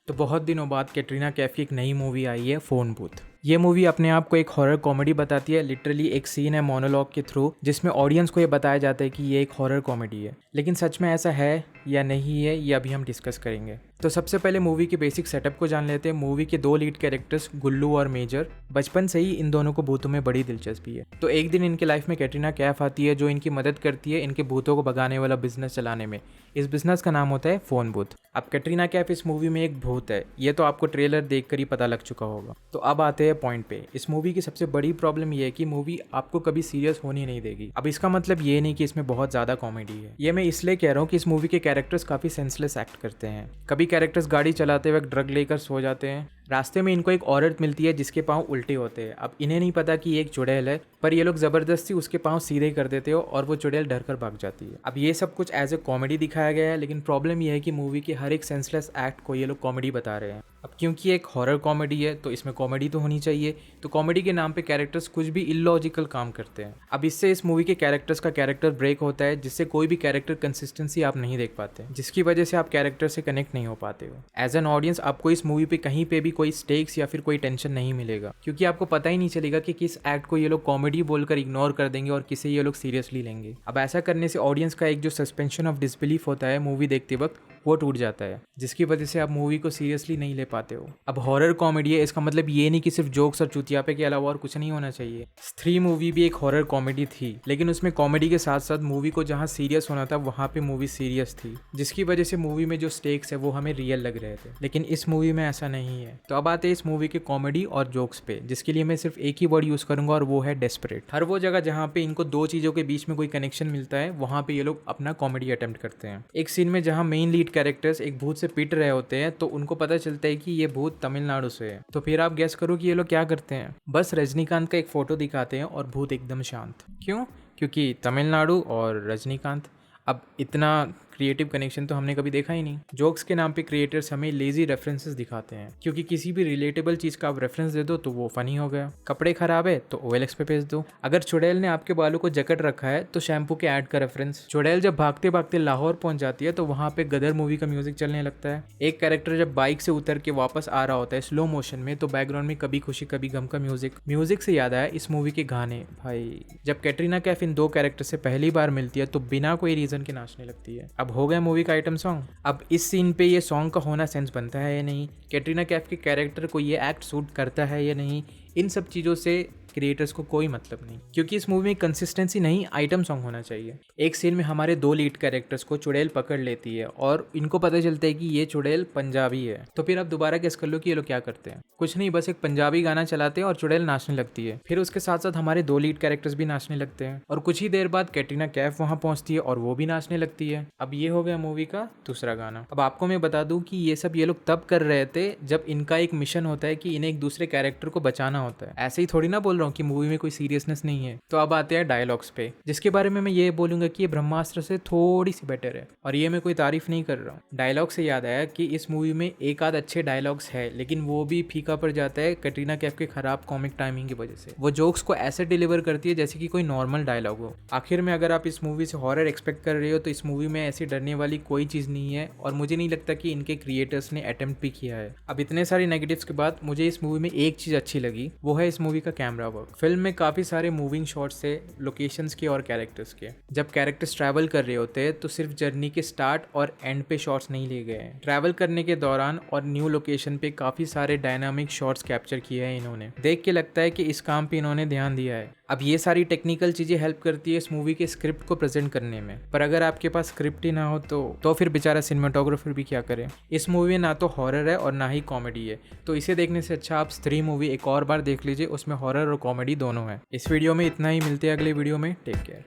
तो बहुत दिनों बाद कैटरीना कैफ की एक नई मूवी आई है फ़ोन बूथ। ये मूवी अपने आप को एक हॉरर कॉमेडी बताती है। लिटरली एक सीन है मोनोलॉग के थ्रू जिसमें ऑडियंस को ये बताया जाता है कि ये एक हॉरर कॉमेडी है, लेकिन सच में ऐसा है या नहीं है ये अभी हम डिस्कस करेंगे। तो सबसे पहले मूवी के बेसिक सेटअप को जान लेते हैं। मूवी के दो लीड कैरेक्टर्स गुल्लू और मेजर, बचपन से ही इन दोनों को भूतों में बड़ी दिलचस्पी है। तो एक दिन इनके लाइफ में कैटरीना कैफ आती है जो इनकी मदद करती है इनके भूतों को भगाने वाला बिजनेस चलाने में। इस बिजनेस का नाम होता है फ़ोन बूथ। अब कैटरीना कैफ इस मूवी में एक भूत है, ये तो आपको ट्रेलर देखकर ही पता लग चुका होगा। तो अब आते हैं पॉइंट पे। इस मूवी की सबसे बड़ी प्रॉब्लम ये है कि मूवी आपको कभी सीरियस होने नहीं देगी। अब इसका मतलब ये नहीं कि इसमें बहुत ज़्यादा कॉमेडी है, ये मैं इसलिए कह रहा हूँ कि इस मूवी के कैरेक्टर्स काफ़ी सेंसलेस एक्ट करते हैं। कभी कैरेक्टर्स गाड़ी चलाते वक्त ड्रग लेकर सो जाते हैं, रास्ते में इनको एक औरत मिलती है जिसके पाँव उल्टे होते हैं। अब इन्हें नहीं पता कि ये एक चुड़ैल है, पर ये लोग ज़बरदस्ती उसके पाँव सीधे कर देते हो और वो चुड़ैल डर कर भाग जाती है। अब ये सब कुछ एज ए कॉमेडी दिखाया गया है, लेकिन प्रॉब्लम ये है कि मूवी के हर एक सेंसलेस एक्ट को ये लोग कॉमेडी बता रहे हैं। अब क्योंकि एक हॉरर कॉमेडी है तो इसमें कॉमेडी तो होनी चाहिए, तो कॉमेडी के नाम पे कैरेक्टर्स कुछ भी इलॉजिकल काम करते हैं। अब इससे इस मूवी के कैरेक्टर्स का कैरेक्टर ब्रेक होता है, जिससे कोई भी कैरेक्टर कंसिस्टेंसी आप नहीं देख पाते, जिसकी वजह से आप कैरेक्टर से कनेक्ट नहीं हो पाते हो। एज एन ऑडियंस आपको इस मूवी पे कहीं पे भी कोई स्टेक्स या फिर कोई टेंशन नहीं मिलेगा, क्योंकि आपको पता ही नहीं चलेगा कि किस एक्ट को ये लोग कॉमेडी बोलकर इग्नोर कर देंगे और किसे ये लोग सीरियसली लेंगे। अब ऐसा करने से ऑडियंस का एक जो सस्पेंशन ऑफ डिसबिलीफ होता है मूवी देखते वक्त, वो टूट जाता है, जिसकी वजह से आप मूवी को सीरियसली नहीं ले पाते हो। अब हॉरर कॉमेडी है, इसका मतलब ये नहीं कि सिर्फ जोक्स और चुतियापे के अलावा और कुछ नहीं होना चाहिए। स्त्री मूवी भी एक हॉरर कॉमेडी थी, लेकिन उसमें कॉमेडी के साथ साथ मूवी को जहाँ सीरियस होना था वहाँ पे मूवी सीरियस थी, जिसकी वजह से मूवी में जो स्टेक्स है वो हमें रियल लग रहे थे, लेकिन इस मूवी में ऐसा नहीं है। तो अब आते हैं इस मूवी के कॉमेडी और जोक्स पे, जिसके लिए मैं सिर्फ एक ही वर्ड यूज़ करूंगा और वो है डेस्परेट। हर वो जगह जहाँ पे इनको दो चीज़ों के बीच में कोई कनेक्शन मिलता है वहाँ पे ये लोग अपना कॉमेडी अटेम्प्ट करते हैं। एक सीन में जहाँ मेन लीड कैरेक्टर्स एक भूत से पिट रहे होते हैं तो उनको पता चलता है कि ये भूत तमिलनाडु से है। तो फिर आप गेस करो कि ये लोग क्या करते हैं। बस रजनीकांत का एक फोटो दिखाते हैं और भूत एकदम शांत। क्यों? क्योंकि तमिलनाडु और रजनीकांत। अब इतना क्रिएटिव कनेक्शन तो हमने कभी देखा ही नहीं। जोक्स के नाम पे क्रिएटर्स हमें लेजी रेफरेंसेस दिखाते हैं, क्योंकि किसी भी रिलेटेबल चीज़ का आप रेफरेंस दे दो तो वो फनी हो गया। कपड़े खराब है तो OLX पे भेज दो। अगर चुड़ैल ने आपके बालों को जकड़ रखा है तो शैम्पू के ऐड का रेफरेंस। चुड़ैल जब भागते भागते लाहौर पहुंच जाती है तो वहाँ पे गदर मूवी का म्यूजिक चलने लगता है। एक कैरेक्टर जब बाइक से उतर के वापस आ रहा होता है स्लो मोशन में तो बैकग्राउंड में कभी खुशी कभी गम का म्यूजिक से याद आया इस मूवी के गाने। भाई जब कैटरीना कैफ इन दो कैरेक्टर से पहली बार मिलती है तो बिना कोई रीजन के नाचने लगती है। अब हो गया मूवी का आइटम सॉन्ग। अब इस सीन पे ये सॉन्ग का होना सेंस बनता है या नहीं, कैटरीना कैफ के कैरेक्टर को ये एक्ट सूट करता है या नहीं, इन सब चीज़ों से क्रिएटर्स को कोई मतलब नहीं, क्योंकि इस मूवी में कंसिस्टेंसी नहीं, आइटम सॉन्ग होना चाहिए। एक सीन में हमारे दो लीड कैरेक्टर्स को चुड़ैल पकड़ लेती है और इनको पता चलता है कि ये चुड़ैल पंजाबी है। तो फिर आप दोबारा गेस कर लो कि ये लोग क्या करते हैं। कुछ नहीं, बस एक पंजाबी गाना चलाते हैं और चुड़ैल नाचने लगती है। फिर उसके साथ साथ हमारे दो लीड कैरेक्टर्स भी नाचने लगते हैं और कुछ ही देर बाद कैटरीना कैफ वहाँ पहुँचती है और वो भी नाचने लगती है। अब ये हो गया मूवी का दूसरा गाना। अब आपको मैं बता दूं कि ये सब ये लोग तब कर रहे थे जब इनका एक मिशन होता है कि इन्हें एक दूसरे कैरेक्टर को बचाना होता है। ऐसे ही थोड़ी ना बोल रहा हूँ कि मूवी में कोई सीरियसनेस नहीं है। तो अब आते हैं डायलॉग्स पे, जिसके बारे में मैं ये बोलूंगा कि ये ब्रह्मास्त्र से थोड़ी सी बेटर है, और ये मैं कोई तारीफ नहीं कर रहा हूँ। डायलॉग से याद आया कि इस मूवी में एक आध अच्छे डायलॉग्स है, लेकिन वो भी फीका पड़ जाता है कैटरीना कैफ के खराब कॉमिक टाइमिंग की वजह से। वो जोक्स को ऐसे डिलीवर करती है जैसे कि कोई नॉर्मल डायलॉग हो। आखिर में अगर आप इस मूवी से हॉरर एक्सपेक्ट कर रहे हो तो इस मूवी में ऐसी डरने वाली कोई चीज़ नहीं है, और मुझे नहीं लगता कि इनके क्रिएटर्स ने अटेम्प्ट भी किया है। अब इतने सारे नेगेटिव्स के बाद मुझे इस मूवी में एक चीज़ अच्छी लगी, वो है इस मूवी का कैमरा वर्क। फिल्म में काफ़ी सारे मूविंग शॉट्स थे लोकेशंस के और कैरेक्टर्स के। जब कैरेक्टर्स ट्रैवल कर रहे होते हैं तो सिर्फ जर्नी के स्टार्ट और एंड पे शॉट्स नहीं लिए गए हैं, ट्रैवल करने के दौरान और न्यू लोकेशन पे काफ़ी सारे डायनामिक शॉट्स कैप्चर किए हैं इन्होंने। देख के लगता है कि इस काम पे इन्होंने ध्यान दिया है। अब ये सारी टेक्निकल चीज़ें हेल्प करती है इस मूवी के स्क्रिप्ट को प्रेजेंट करने में, पर अगर आपके पास स्क्रिप्ट ही ना हो तो फिर बेचारा सिनेमाटोग्राफर भी क्या करे। इस मूवी में ना तो हॉरर है और ना ही कॉमेडी है, तो इसे देखने से अच्छा आप स्त्री मूवी एक और बार देख लीजिए, उसमें हॉरर और कॉमेडी दोनों है। इस वीडियो में इतना ही, मिलते हैं अगले वीडियो में। Take care.